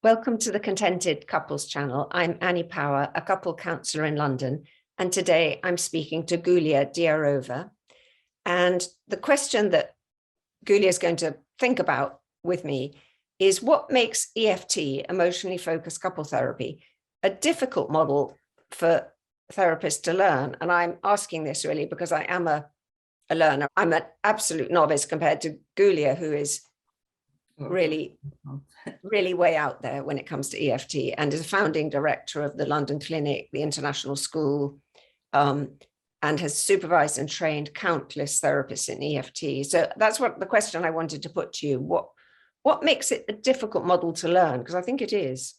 Welcome to the Contented Couples channel. I'm Annie Power, a couple counsellor in London, and today I'm speaking to Gulya Diyarova. And the question that Gulya is going to think about with me is what makes EFT, emotionally focused couple therapy, a difficult model for therapists to learn? And I'm asking this really because I am a learner. I'm an absolute novice compared to Gulya, who is really way out there when it comes to EFT, and is a founding director of the London Clinic, the International School, and has supervised and trained countless therapists in EFT. So that's what the question I wanted to put to you. What makes it a difficult model to learn? Because I think it is.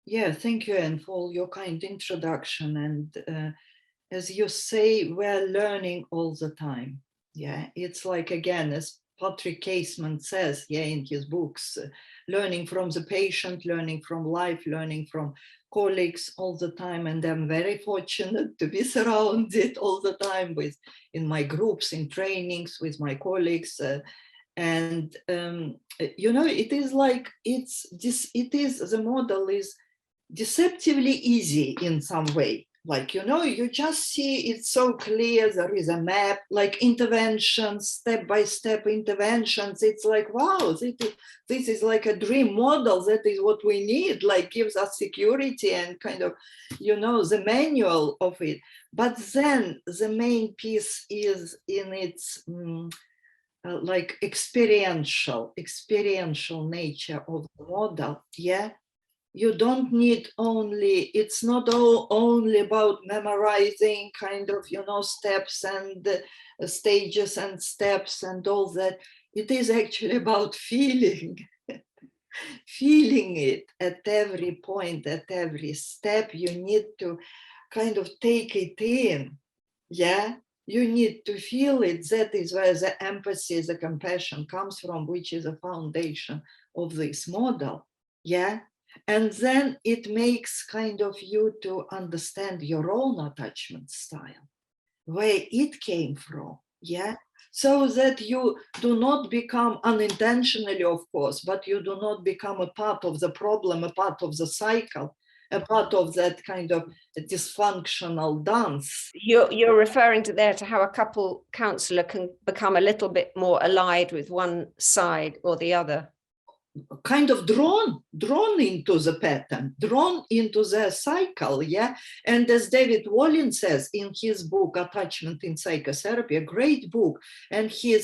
Yeah, thank you, Anne, for your kind introduction. And as you say, we're learning all the time. Yeah, it's like, again, as Patrick Casement says, in his books, learning from the patient, learning from life, learning from colleagues all the time. And I'm very fortunate to be surrounded all the time in my groups, in trainings with my colleagues. It is like, the model is deceptively easy in some way. Like, you just see it's so clear. There is a map, like interventions, step-by-step interventions. It's like, wow, this is like a dream model. That is what we need, like gives us security and kind of, the manual of it. But then the main piece is in its like experiential nature of the model. Yeah. You don't need it's not only about memorizing kind of, steps and stages and steps and all that. It is actually about feeling it at every point, at every step. You need to kind of take it in. Yeah. You need to feel it. That is where the empathy, the compassion comes from, which is a foundation of this model. Yeah. And then it makes kind of you to understand your own attachment style, where it came from, so that you do not become unintentionally, of course, but you do not become a part of the problem, a part of the cycle, a part of that kind of dysfunctional dance. You're referring to how a couple counsellor can become a little bit more allied with one side or the other. Kind of drawn into the pattern, drawn into the cycle, And as David Wallin says in his book, Attachment and Psychotherapy, a great book, and he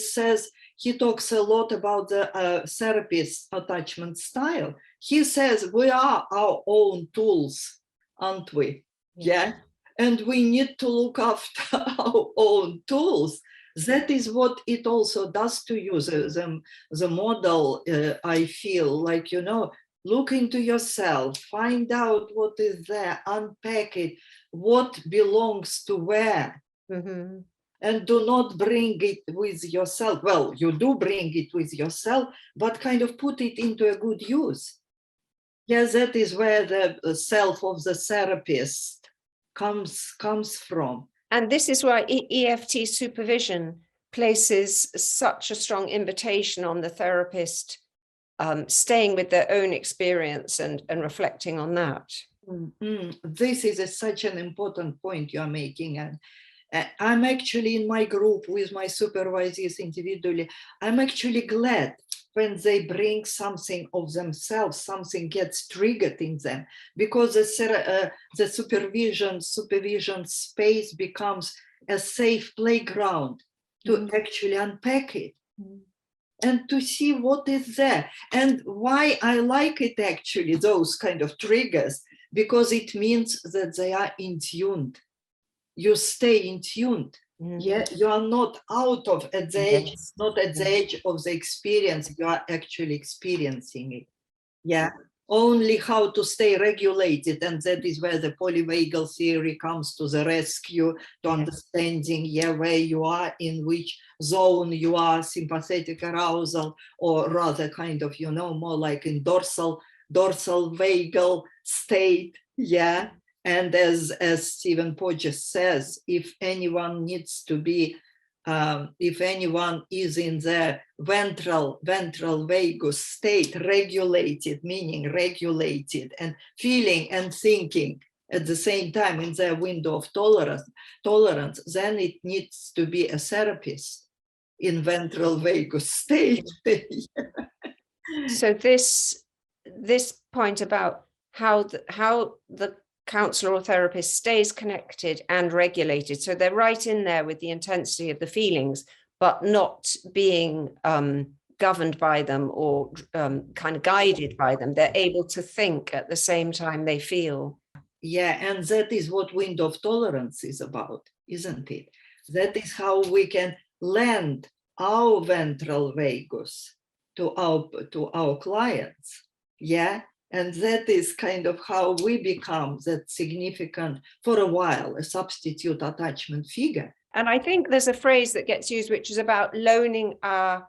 talks a lot about the therapist's attachment style. He says, we are our own tools, aren't we? Yeah. And we need to look after our own tools. That is what it also does to you. The model, I feel like, look into yourself, find out what is there, unpack it, what belongs to where. Mm-hmm. And do not bring it with yourself. Well, you do bring it with yourself, but kind of put it into a good use. Yes, that is where the self of the therapist comes from. And this is why EFT supervision places such a strong invitation on the therapist staying with their own experience and reflecting on that. Mm-hmm. This is such an important point you are making. And I'm actually in my group with my supervisors individually. I'm actually glad when they bring something of themselves, something gets triggered in them, because the supervision space becomes a safe playground to actually unpack it and to see what is there. And why I like it actually, those kind of triggers, because it means that they are in tuned. You stay in tuned. Yeah, you are not out of at the edge, not at the edge of the experience. You are actually experiencing it. Yeah, only how to stay regulated, and that is where the polyvagal theory comes to the rescue, to understanding where you are, in which zone you are, sympathetic arousal, or rather kind of more like in dorsal vagal state. Yeah. And as Stephen Porges says, if anyone needs to be if anyone is in the ventral vagus state, regulated, meaning regulated, and feeling and thinking at the same time in their window of tolerance, then it needs to be a therapist in ventral vagus state. So this point about how the counselor or therapist stays connected and regulated. So they're right in there with the intensity of the feelings, but not being governed by them or kind of guided by them. They're able to think at the same time they feel. Yeah, and that is what window of tolerance is about, isn't it? That is how we can lend our ventral vagus to our clients. Yeah. And that is kind of how we become that significant, for a while, a substitute attachment figure. And I think there's a phrase that gets used, which is about loaning our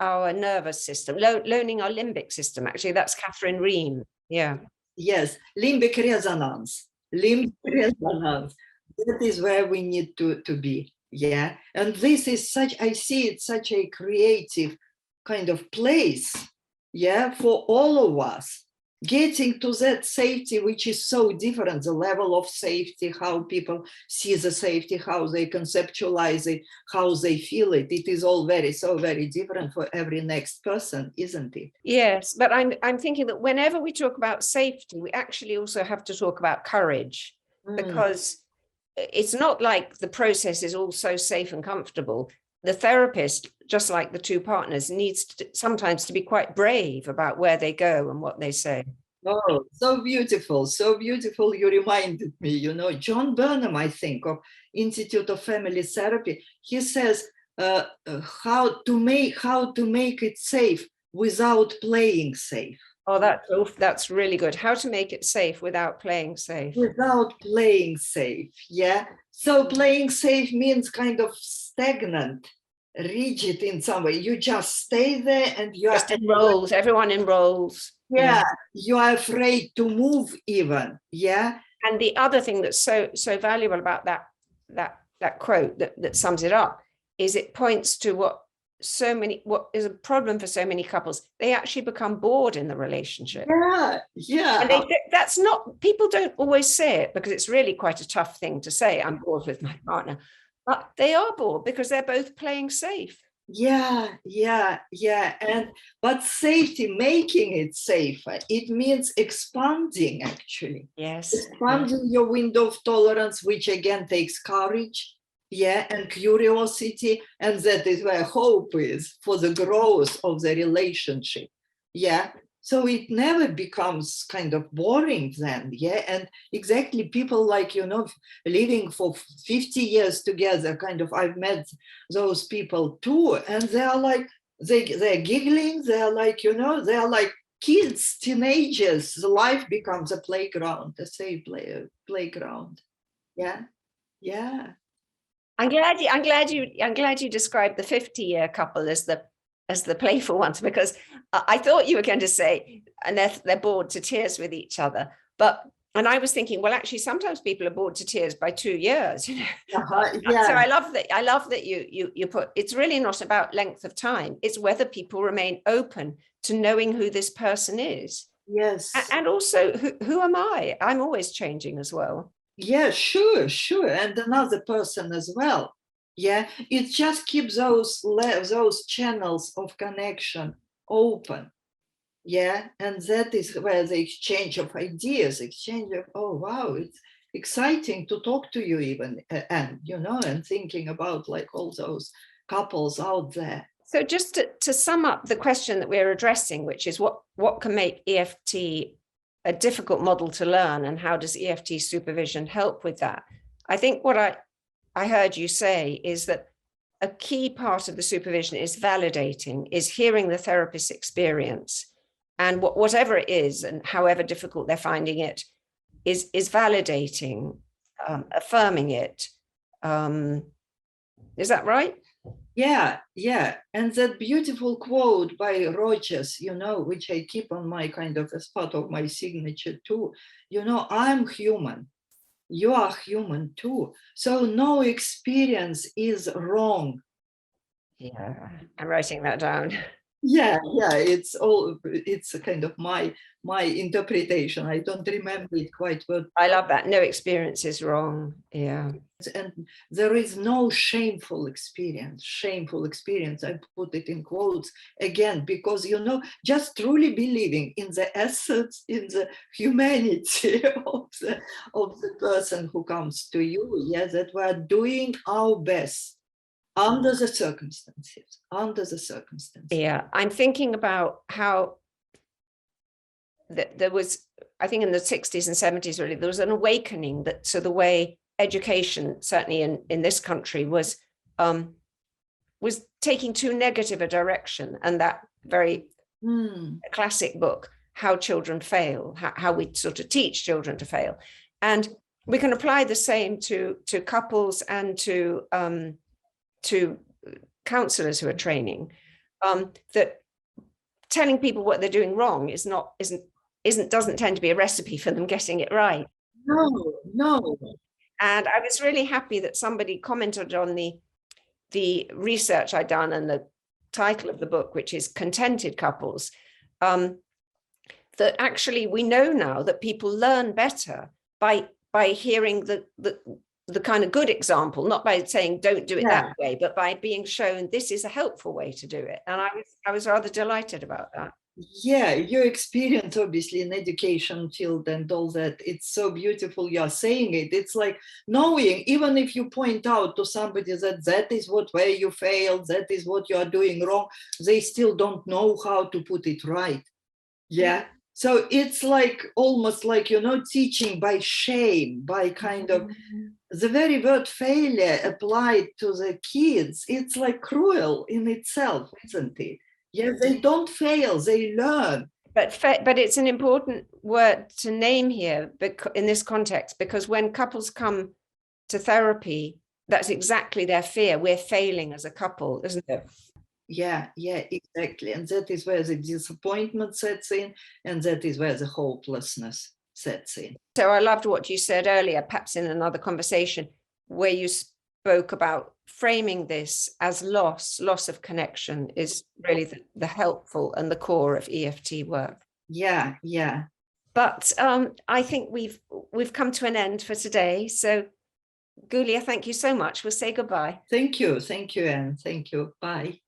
nervous system, loaning our limbic system. Actually, that's Catherine Ream. Yeah. Yes, limbic resonance. Limbic resonance. That is where we need to be. Yeah. And this is I see it such a creative kind of place. Yeah, for all of us. Getting to that safety, which is so different, the level of safety, how people see the safety, how they conceptualize it, how they feel it. It is all so very different for every next person, isn't it? Yes, but I'm thinking that whenever we talk about safety, we actually also have to talk about courage, because it's not like the process is all so safe and comfortable. The therapist, just like the two partners, needs sometimes to be quite brave about where they go and what they say. Oh, so beautiful, so beautiful. You reminded me, John Burnham, I think, of Institute of Family Therapy. He says how to make it safe without playing safe. Oh, that's really good. How to make it safe without playing safe. Without playing safe, yeah. So playing safe means kind of stagnant, rigid in some way. You just stay there and you just enrolls. Everyone enrolls. Yeah, you are afraid to move even. Yeah. And the other thing that's so valuable about that quote that sums it up is it points to what is a problem for so many couples. They actually become bored in the relationship. Yeah. And that's not, people don't always say it because it's really quite a tough thing to say, I'm bored with my partner, but they are bored because they're both playing safe. Yeah. But safety, making it safer, it means expanding, actually. Yes. Expanding your window of tolerance, which again takes courage. Yeah, and curiosity, and that is where hope is for the growth of the relationship. Yeah, so it never becomes kind of boring then. Yeah, and exactly, people like, living for 50 years together, kind of, I've met those people too, and they are like, they're giggling, they're like, they are like kids, teenagers. The life becomes a playground, a safe playground. Yeah. I'm glad you described the 50-year couple as the playful ones, because I thought you were going to say, and they're bored to tears with each other. And I was thinking, well, actually, sometimes people are bored to tears by 2 years. Yeah. So I love that you put, it's really not about length of time. It's whether people remain open to knowing who this person is. Yes. And also, who am I? I'm always changing as well. Yeah, sure. And another person as well. Yeah, it just keeps those channels of connection open. Yeah, and that is where the exchange of ideas, oh, wow, it's exciting to talk to you even, and thinking about like all those couples out there. So just to sum up the question that we're addressing, which is what can make EFT a difficult model to learn, and how does EFT supervision help with that? I think what I heard you say is that a key part of the supervision is validating, is hearing the therapist's experience, and whatever it is and however difficult they're finding it, is validating, affirming it. Is that right? Yeah. And that beautiful quote by Rogers, which I keep on my kind of as part of my signature too, I'm human. You are human too. So no experience is wrong Yeah, I'm writing that down. Yeah, it's a kind of my interpretation. I don't remember it quite well. I love that. No experience is wrong. Yeah. And there is no shameful experience. I put it in quotes again, because, just truly believing in the essence, in the humanity of the person who comes to you. Yeah, that we are doing our best under the circumstances. Yeah, I'm thinking about how there was, I think in the 60s and 70s, really, there was an awakening that, so the way education, certainly in this country, was taking too negative a direction. And that very classic book, How Children Fail, how we sort of teach children to fail. And we can apply the same to couples and to counselors who are training, that telling people what they're doing wrong doesn't tend to be a recipe for them getting it right. No. And I was really happy that somebody commented on the research I'd done and the title of the book, which is Contented Couples, that actually we know now that people learn better by hearing the kind of good example, not by saying don't do it that way, but by being shown this is a helpful way to do it. And I was rather delighted about that. Yeah, your experience obviously in education field and all that, it's so beautiful you're saying it. It's like knowing, even if you point out to somebody that is where you failed, that is what you are doing wrong, they still don't know how to put it right. Yeah. So it's like almost like, teaching by shame, by kind of the very word failure applied to the kids. It's like cruel in itself, isn't it? Yeah, they don't fail, they learn. But it's an important word to name here in this context, because when couples come to therapy, that's exactly their fear. We're failing as a couple, isn't it? Yeah, exactly. And that is where the disappointment sets in, and that is where the hopelessness sets in. So I loved what you said earlier, perhaps in another conversation, where you spoke about framing this as loss of connection is really the helpful and the core of EFT work. Yeah. But I think we've come to an end for today. So Gulya, thank you so much. We'll say goodbye. Thank you, Anne. Thank you. Bye.